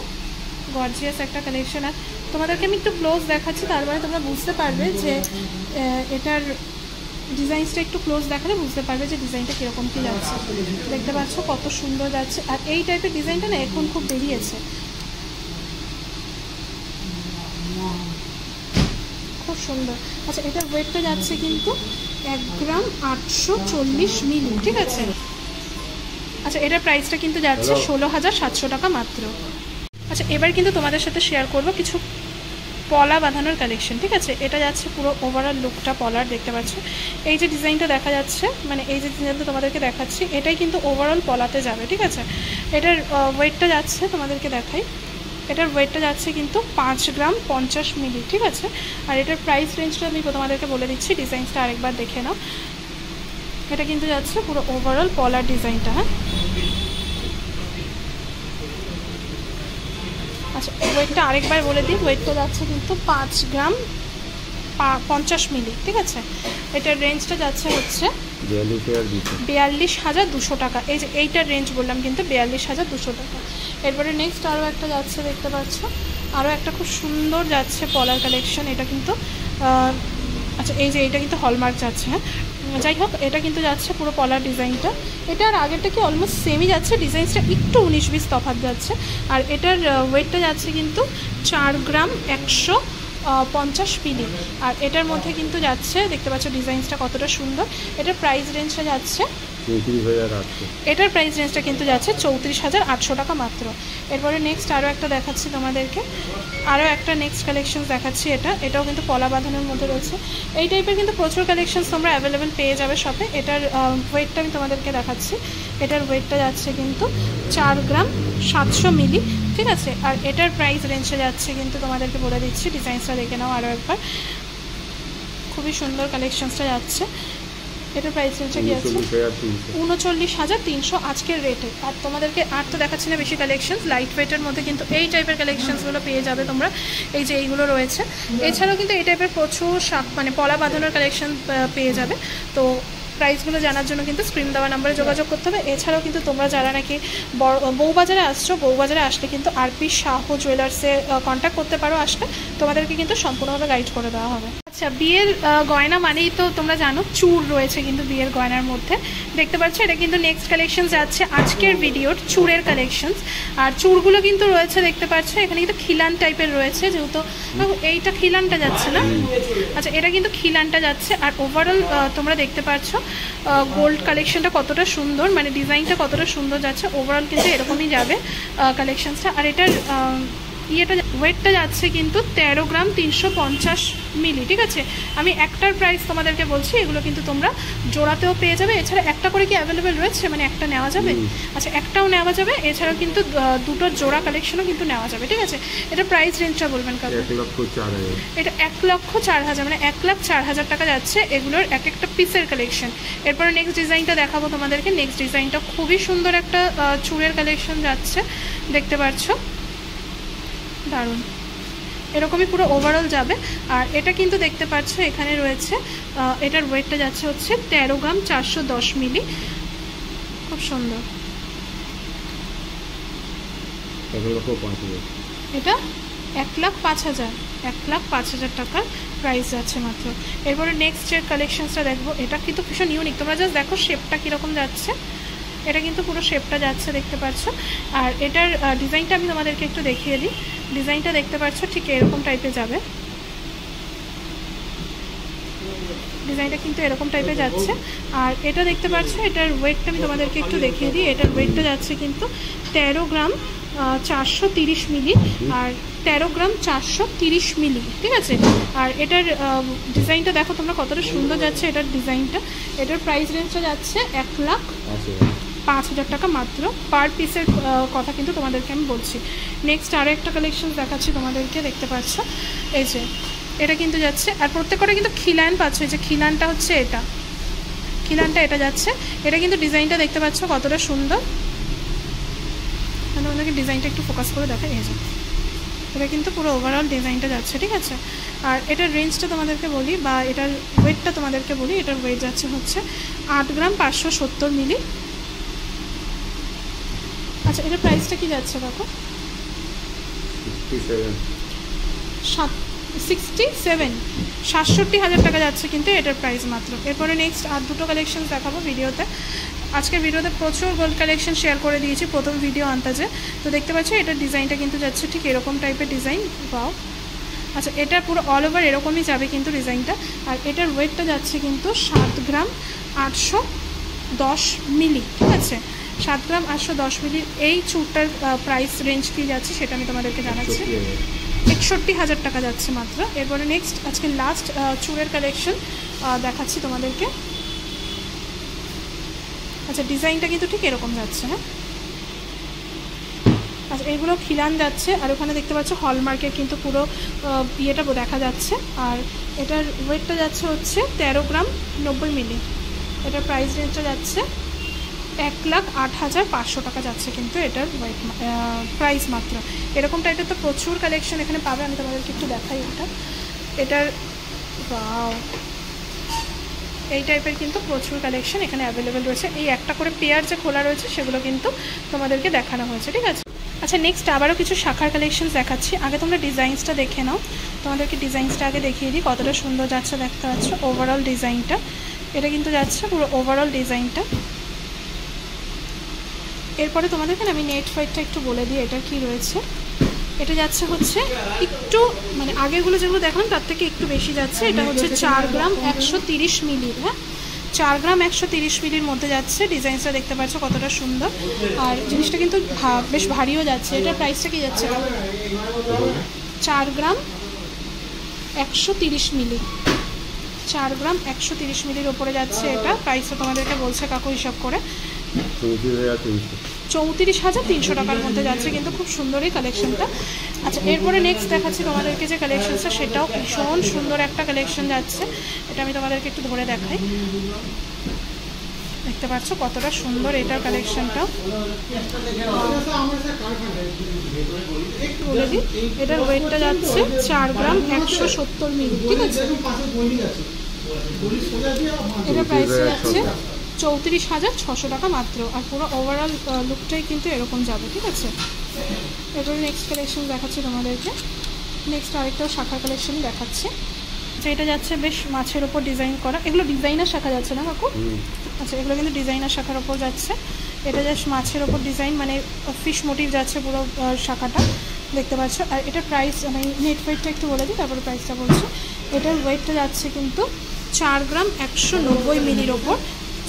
গর্জিয়াস একটা কালেকশন। আর তোমাদেরকে আমি একটু ক্লোজ দেখাচ্ছি, তারপরে তোমরা বুঝতে পারবে যে এটার ডিজাইনসটা একটু ক্লোজ দেখালে বুঝতে পারবে যে ডিজাইনটা কীরকম কী যাচ্ছে। দেখতে পাচ্ছ কত সুন্দর যাচ্ছে। আর এই টাইপের ডিজাইনটা না এখন খুব বেরিয়েছে, খুব সুন্দর। আচ্ছা, এটার ওয়েটটা যাচ্ছে কিন্তু 1 গ্রাম 840 মিলি, ঠিক আছে। আচ্ছা, এটার প্রাইসটা কিন্তু যাচ্ছে 16,700 টাকা মাত্র। আচ্ছা, এবার কিন্তু তোমাদের সাথে শেয়ার করব কিছু পলা বাঁধানোর কালেকশন, ঠিক আছে। এটা যাচ্ছে পুরো ওভারঅল লুকটা পলার, দেখতে পাচ্ছ এই যে ডিজাইনটা দেখা যাচ্ছে, মানে এই যে ডিজাইনটা তোমাদেরকে দেখাচ্ছি এটাই কিন্তু ওভারঅল পলাতে যাবে, ঠিক আছে। এটার ওয়েটটা যাচ্ছে তোমাদেরকে দেখাই, এটার ওয়েটটা যাচ্ছে কিন্তু 5 গ্রাম 50 মিলি, ঠিক আছে। আর এটার প্রাইস রেঞ্জটা আমি তোমাদেরকে বলে দিচ্ছি, ডিজাইনসটা আরেকবার দেখে নাও। এটা কিন্তু যাচ্ছে পুরো ওভারঅল পলার ডিজাইনটা। হ্যাঁ, আচ্ছা ওয়েটটা আরেকবার বলে দিই, ওয়েটটা যাচ্ছে কিন্তু 5 গ্রাম 50 মিলি, ঠিক আছে। এটার রেঞ্জটা যাচ্ছে হচ্ছে 42,200 টাকা। এই যে এইটার রেঞ্জ বললাম কিন্তু 42,200 টাকা। এরপরে নেক্সট আরও একটা যাচ্ছে, দেখতে পাচ্ছ আরও একটা খুব সুন্দর যাচ্ছে পলার কালেকশন। এটা কিন্তু আচ্ছা এই যে এইটা কিন্তু হলমার্ক যাচ্ছে। হ্যাঁ, যাই হোক এটা কিন্তু যাচ্ছে পুরো পলার ডিজাইনটা। এটা আর আগেরটা কি অলমোস্ট সেমই যাচ্ছে, ডিজাইনসটা একটু 19-20 তফাৎ যাচ্ছে। আর এটার ওয়েটটা যাচ্ছে কিন্তু 4 গ্রাম 150 মিলি। আর এটার মধ্যে কিন্তু যাচ্ছে, দেখতে পাচ্ছ ডিজাইনসটা কতটা সুন্দর। এটার প্রাইস রেঞ্জটা যাচ্ছে 34,800। এটার প্রাইস রেঞ্জটা কিন্তু যাচ্ছে 34,800 টাকা মাত্র। এরপরে নেক্সট আরও একটা দেখাচ্ছি তোমাদেরকে, আরও একটা নেক্সট কালেকশন দেখাচ্ছি। এটাও কিন্তু পলা বাঁধানোর মধ্যে রয়েছে। এই টাইপের কিন্তু প্রচুর কালেকশনস তোমরা অ্যাভেলেবেল পেয়ে যাবে শপে। এটার ওয়েটটা আমি তোমাদেরকে দেখাচ্ছি। এটার ওয়েটটা যাচ্ছে কিন্তু 4 গ্রাম 700 মিলি, ঠিক আছে। আর এটার প্রাইস রেঞ্জে যাচ্ছে কিন্তু তোমাদেরকে বলে দিচ্ছি, ডিজাইনসটা দেখে নাও আরও একবার, খুবই সুন্দর কালেকশনসটা যাচ্ছে। এটার প্রাইস রেঞ্জটা কি আছে 39,300 আজকের রেটে। আর তোমাদেরকে আর তো দেখাচ্ছি না বেশি কালেকশনস, লাইট ওয়েটের মধ্যে কিন্তু এই টাইপের কালেকশনসগুলো পেয়ে যাবে তোমরা। এই যে এইগুলো রয়েছে, এছাড়াও কিন্তু এই টাইপের প্রচুর মানে পলা বাঁধানোর কালেকশন পেয়ে যাবে। তো প্রাইসগুলো জানার জন্য কিন্তু স্ক্রিন দেওয়া নাম্বারে যোগাযোগ করতে হবে। এছাড়াও কিন্তু তোমরা যারা নাকি বউবাজারে আসছো, বউবাজারে আসলে কিন্তু আরপি শাহ জুয়েলার্সে কন্ট্যাক্ট করতে পারো। আসলে তোমাদেরকে কিন্তু সম্পূর্ণভাবে গাইড করে দেওয়া হবে। আচ্ছা, বিয়ের গয়না মানেই তো তোমরা জানো চূড় রয়েছে কিন্তু বিয়ের গয়নার মধ্যে। দেখতে পাচ্ছ এটা কিন্তু নেক্সট কালেকশন যাচ্ছে আজকের ভিডিওর চূড়ের কালেকশনস। আর চূড়গুলো কিন্তু রয়েছে দেখতে পাচ্ছ এখানে কিন্তু খিলান টাইপের রয়েছে, যেহেতু এইটা খিলানটা যাচ্ছে না। আচ্ছা, এটা কিন্তু খিলানটা যাচ্ছে। আর ওভারঅল তোমরা দেখতে পাচ্ছ গোল্ড কালেকশনটা কতটা সুন্দর, মানে ডিজাইনটা কতটা সুন্দর যাচ্ছে। ওভারঅল কিন্তু এরকমই যাবে কালেকশনসটা। আর এটার ইয়েটা ওয়েটটা যাচ্ছে কিন্তু 13 গ্রাম 350 মিলি। ঠিক আছে, আমি একটার প্রাইস তোমাদেরকে বলছি, এগুলো কিন্তু তোমরা জোড়াতেও পেয়ে যাবে। এছাড়া একটা করে কি অ্যাভেলেবেল রয়েছে, মানে একটা নেওয়া যাবে? আচ্ছা, একটাও নেওয়া যাবে। এছাড়াও কিন্তু দুটো জোড়া কালেকশনও কিন্তু নেওয়া যাবে। ঠিক আছে, এটা প্রাইস রেঞ্জটা বলবেন কাকু? 1,04,000। এটা 1,04,000, মানে 1,04,000 টাকা যাচ্ছে এগুলোর এক একটা পিসের কালেকশন। এরপরে নেক্সট ডিজাইনটা দেখাবো তোমাদেরকে। নেক্সট ডিজাইনটা খুবই সুন্দর একটা চুড়ের কালেকশন যাচ্ছে, দেখতে পাচ্ছ, দারুণ। এরকমই পুরো ওভারঅল যাবে। আর এটা কিন্তু দেখতে পাচ্ছ এখানে রয়েছে, এটার ওয়েটটা যাচ্ছে হচ্ছে 13 গ্রাম 410 মিলি। খুব সুন্দর। এটা 1,05,000, 1,05,000 টাকার প্রাইস যাচ্ছে মাত্র। এরপরে নেক্সট যে কালেকশনসটা দেখবো, এটা কিন্তু ভীষণ ইউনিক। তোমরা জাস্ট দেখো শেপটা কীরকম যাচ্ছে। এটা কিন্তু পুরো শেপটা যাচ্ছে, দেখতে পাচ্ছ। আর এটার ডিজাইনটা আমি তোমাদেরকে একটু দেখিয়ে দিই। ডিজাইনটা দেখতে পাচ্ছ ঠিক এরকম টাইপে যাবে। ডিজাইনটা কিন্তু এরকম টাইপে যাচ্ছে। আর এটা দেখতে পাচ্ছ এটার ওয়েটটা আমি তোমাদেরকে একটু দেখিয়ে দিই। এটার ওয়েটটা যাচ্ছে কিন্তু 13 গ্রাম 430 মিলি। আর 13 গ্রাম 430 মিলি। ঠিক আছে, আর এটার ডিজাইনটা দেখো তোমরা কতটা সুন্দর যাচ্ছে এটার ডিজাইনটা। এটার প্রাইস রেঞ্জটা যাচ্ছে 1,05,000 টাকা মাত্র পার পিসের কথা কিন্তু তোমাদেরকে আমি বলছি। নেক্সট আরও একটা কালেকশন দেখাচ্ছি তোমাদেরকে, দেখতে পাচ্ছ এই যে এটা কিন্তু যাচ্ছে। আর প্রত্যেকটা কিন্তু খিলান পাচ্ছ, এই যে খিলানটা হচ্ছে এটা, খিলানটা এটা যাচ্ছে। এটা কিন্তু ডিজাইনটা দেখতে পাচ্ছ কতটা সুন্দর। তোমাদেরকে ডিজাইনটা একটু ফোকাস করে দেখা, এই যে এটা কিন্তু পুরো ওভারঅল ডিজাইনটা যাচ্ছে। ঠিক আছে, আর এটার রেঞ্জটা তোমাদেরকে বলি, বা এটার ওয়েটটা তোমাদেরকে বলি। এটার ওয়েট যাচ্ছে হচ্ছে 8 গ্রাম 570 মিলি। আচ্ছা, এটার প্রাইসটা কি যাচ্ছে কাকু? 67,000 টাকা যাচ্ছে কিন্তু এটার প্রাইস মাত্র। এরপরে নেক্সট আর দুটো কালেকশন দেখাবো ভিডিওতে। আজকের ভিডিওতে প্রচুর গোল্ড কালেকশন শেয়ার করে দিয়েছি প্রথম ভিডিও আন্দাজে। তো দেখতে পাচ্ছ এটার ডিজাইনটা কিন্তু যাচ্ছে ঠিক এরকম টাইপের ডিজাইন। পাও আচ্ছা, এটা পুরো অল ওভার এরকমই যাবে কিন্তু ডিজাইনটা। আর এটার ওয়েটটা যাচ্ছে কিন্তু 7 গ্রাম 810 মিলি। ঠিক আছে, 7 গ্রাম 810 মিলির এই চুড়টার প্রাইস রেঞ্জ কি যাচ্ছে সেটা আমি তোমাদেরকে জানাচ্ছি। 61,000 টাকা যাচ্ছে মাত্র। এরপরে নেক্সট আজকে লাস্ট চুড়ের কালেকশন দেখাচ্ছি তোমাদেরকে। আচ্ছা, ডিজাইনটা কিন্তু ঠিক এরকম যাচ্ছে। হ্যাঁ, আচ্ছা, এগুলো খিলান যাচ্ছে। আর ওখানে দেখতে পাচ্ছ হলমার্কের কিন্তু পুরো ইয়েটা দেখা যাচ্ছে। আর এটার ওয়েটটা যাচ্ছে হচ্ছে 13 গ্রাম 90 মিলি। এটার প্রাইস রেঞ্জটা যাচ্ছে 1,08,500 টাকা যাচ্ছে কিন্তু এটার ওয়েট প্রাইস মাত্র। এরকম টাইপের তো প্রচুর কালেকশন এখানে পাবে। আমি তোমাদেরকে একটু দেখাই এটার ওয়াও, এই টাইপের কিন্তু প্রচুর কালেকশন এখানে অ্যাভেলেবেল রয়েছে। এই একটা করে পেয়ার যে খোলা রয়েছে সেগুলো কিন্তু তোমাদেরকে দেখানো হয়েছে। ঠিক আছে, আচ্ছা, নেক্সট আবারও কিছু শাখার কালেকশন দেখাচ্ছি। আগে তোমরা ডিজাইনসটা দেখে নাও। তোমাদেরকে ডিজাইনসটা আগে দেখিয়ে দিই কতটা সুন্দর যাচ্ছে, দেখতে পাচ্ছ ওভারঅল ডিজাইনটা। এটা কিন্তু যাচ্ছে পুরো ওভারঅল ডিজাইনটা। এরপরে তোমাদেরকে আমি নেট ওয়েটটা একটু বলে দিই এটা কি রয়েছে। এটা যাচ্ছে হচ্ছে একটু, মানে আগেরগুলো যেগুলো দেখলাম তার থেকে একটু বেশি যাচ্ছে। এটা হচ্ছে 4 গ্রাম 130 মিলি। হ্যাঁ, 4 গ্রাম 130 মিলির মধ্যে যাচ্ছে। ডিজাইনসটা দেখতে পাচ্ছ কতটা সুন্দর। আর জিনিসটা কিন্তু বেশ ভারীও যাচ্ছে। এটার প্রাইসটা কি যাচ্ছে? 4 গ্রাম 130 মিলি। 4 গ্রাম 130 মিলির ওপরে যাচ্ছে এটা। প্রাইসটা তোমাদেরকে বলছে কাকু হিসাব করে 34,300 টাকার মধ্যে যাচ্ছে কিন্তু খুব সুন্দর এই কালেকশনটা। আচ্ছা, এরপরে নেক্সট দেখাচ্ছি তোমাদেরকে যে কালেকশনটা, সেটাও ভীষণ সুন্দর একটা কালেকশন যাচ্ছে। এটা আমি তোমাদেরকে একটু ধরে দেখাই। দেখতে পাচ্ছ কতটা সুন্দর এটার কালেকশনটাও। বলে দিই, এটার ওয়েটটা যাচ্ছে 4 গ্রাম 170 মিলি। ঠিক আছে, এটা প্রাইস যাচ্ছে 34,600 টাকা মাত্র। আর পুরো ওভারঅল লুকটাই কিন্তু এরকম যাবে, ঠিক আছে। এরপরে নেক্সট কালেকশন দেখাচ্ছি তোমাদেরকে। নেক্সট আরেকটাও শাখার কালেকশন দেখাচ্ছি। আচ্ছা, এটা যাচ্ছে বেশ মাছের ওপর ডিজাইন করা। এগুলো ডিজাইনার শাখা যাচ্ছে না কাকু? আচ্ছা, এগুলো কিন্তু ডিজাইনার শাখার ওপর যাচ্ছে। এটা জাস্ট মাছের ওপর ডিজাইন, মানে ফিশ মোটিভ যাচ্ছে পুরো শাখাটা, দেখতে পাচ্ছ। আর এটার প্রাইস আমি নেট ওয়েটটা একটু বলে দিই, তারপরে প্রাইসটা বলছি। এটার ওয়েটটা যাচ্ছে কিন্তু 4 গ্রাম 190 মিলির ওপর,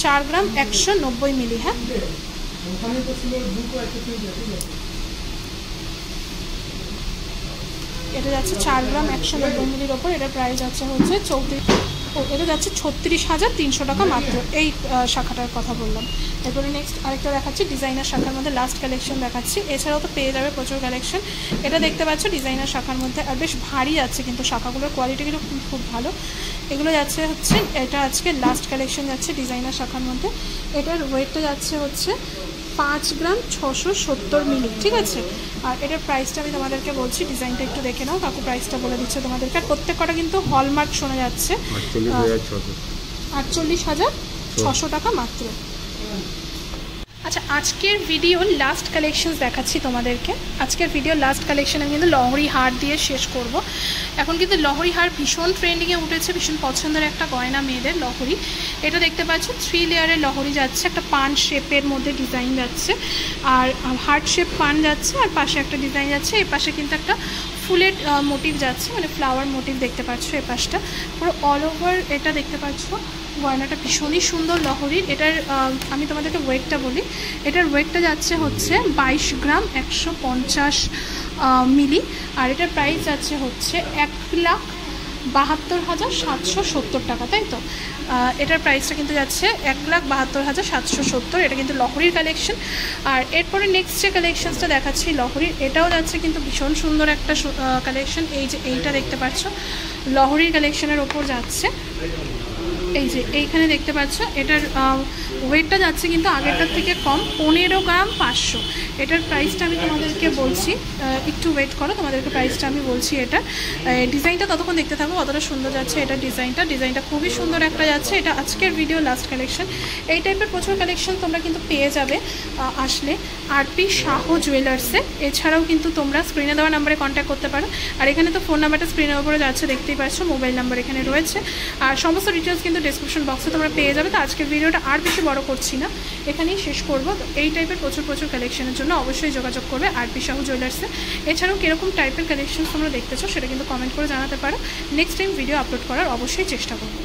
4 গ্রাম 190 মিলি। হ্যাঁ, এটা যাচ্ছে 4 গ্রাম 190 মিলির ওপর। এটার প্রাইস যাচ্ছে হচ্ছে 36,300 টাকা মাত্র। এই শাখাটার কথা বললাম। এরপরে নেক্সট আরেকটা দেখাচ্ছি ডিজাইনার শাখার মধ্যে, লাস্ট কালেকশন দেখাচ্ছি। এছাড়াও তো পেয়ে যাবে প্রচুর কালেকশন। এটা দেখতে পাচ্ছ ডিজাইনার শাখার মধ্যে, আর বেশ ভারী যাচ্ছে কিন্তু শাখাগুলোর কোয়ালিটিগুলো খুব ভালো। এগুলো যাচ্ছে হচ্ছে, এটা আজকে লাস্ট কালেকশন যাচ্ছে ডিজাইনার শাখার মধ্যে। এটার ওয়েটটা যাচ্ছে হচ্ছে 5 গ্রাম 670 মিলি, ঠিক আছে। আর এটার প্রাইসটা আমি তোমাদেরকে বলছি, ডিজাইনটা একটু দেখে নাও, কাকু প্রাইসটা বলে দিচ্ছে তোমাদেরকে। আর প্রত্যেক কটা কিন্তু হলমার্ক শোনা যাচ্ছে। 48,600 টাকা মাত্র। আচ্ছা, আজকের ভিডিও লাস্ট কালেকশন দেখাচ্ছি তোমাদেরকে। আজকের ভিডিও লাস্ট কালেকশন আমি কিন্তু লহরি হার দিয়ে শেষ করব। এখন কিন্তু লহরি হার ভীষণ ট্রেন্ডিংয়ে উঠেছে, ভীষণ পছন্দের একটা গয়না মেয়েদের লহরি। এটা দেখতে পাচ্ছ 3 লেয়ারের লহরি যাচ্ছে, একটা পান শেপের মধ্যে ডিজাইন যাচ্ছে, আর হার্ট শেপ পান যাচ্ছে, আর পাশে একটা ডিজাইন যাচ্ছে। এই পাশে কিন্তু একটা ফুলের মোটিভ যাচ্ছে, মানে ফ্লাওয়ার মোটিভ দেখতে পাচ্ছ। এই পাশটা পুরো অল ওভার এটা দেখতে পাচ্ছ। গয়নাটা ভীষণই সুন্দর লহরির। এটার আমি তোমাদেরকে ওয়েটটা বলি। এটার ওয়েটটা যাচ্ছে হচ্ছে 22 গ্রাম 150 মিলি। আর এটার প্রাইস যাচ্ছে হচ্ছে 1,72,770 টাকা, তাই তো। এটার প্রাইসটা কিন্তু যাচ্ছে 1,72,770। এটা কিন্তু লহরির কালেকশন। আর এরপরে নেক্সট যে কালেকশনসটা দেখাচ্ছি লহরির, এটাও যাচ্ছে কিন্তু ভীষণ সুন্দর একটা কালেকশন। এই যে এইটা দেখতে পাচ্ছ লহরির কালেকশনের ওপর যাচ্ছে। এই যে এইখানে দেখতে পাচ্ছ, এটার ওয়েটটা যাচ্ছে কিন্তু আগেরটার থেকে কম, 15 গ্রাম 500। এটার প্রাইসটা আমি তোমাদেরকে বলছি, একটু ওয়েট করো, তোমাদেরকে প্রাইসটা আমি বলছি। এটা ডিজাইনটা ততক্ষণ দেখতে থাকো, কতটা সুন্দর যাচ্ছে এটা। ডিজাইনটা খুবই সুন্দর একটা যাচ্ছে। এটা আজকের ভিডিও লাস্ট কালেকশন। এই টাইপের প্রচুর কালেকশন তোমরা কিন্তু পেয়ে যাবে আসলে আরপি শাহ জুয়েলার্সে। এছাড়াও কিন্তু তোমরা স্ক্রিনে দেওয়া নাম্বারে কন্ট্যাক্ট করতে পারো। আর এখানে তো ফোন নাম্বারটা স্ক্রিনের উপরে যাচ্ছে, দেখতেই পাচ্ছ, মোবাইল নাম্বার এখানে রয়েছে। আর সমস্ত ডিটেলস কিন্তু ডেসক্রিপশন বক্সে তোমরা পেয়ে যাবে। তো আজকের ভিডিওটা আর বেশি বড় করছি না, এখানেই শেষ করবো। তো এই টাইপের প্রচুর কালেকশনের জন্য অবশ্যই যোগাযোগ করবে আরপি শাহ জুয়েলার্সে। এছাড়াও কীরকম টাইপের কালেকশন তোমরা দেখতেছো সেটা কিন্তু কমেন্ট করে জানাতে পারো। নেক্সট টাইম ভিডিও আপলোড করার অবশ্যই চেষ্টা করবো।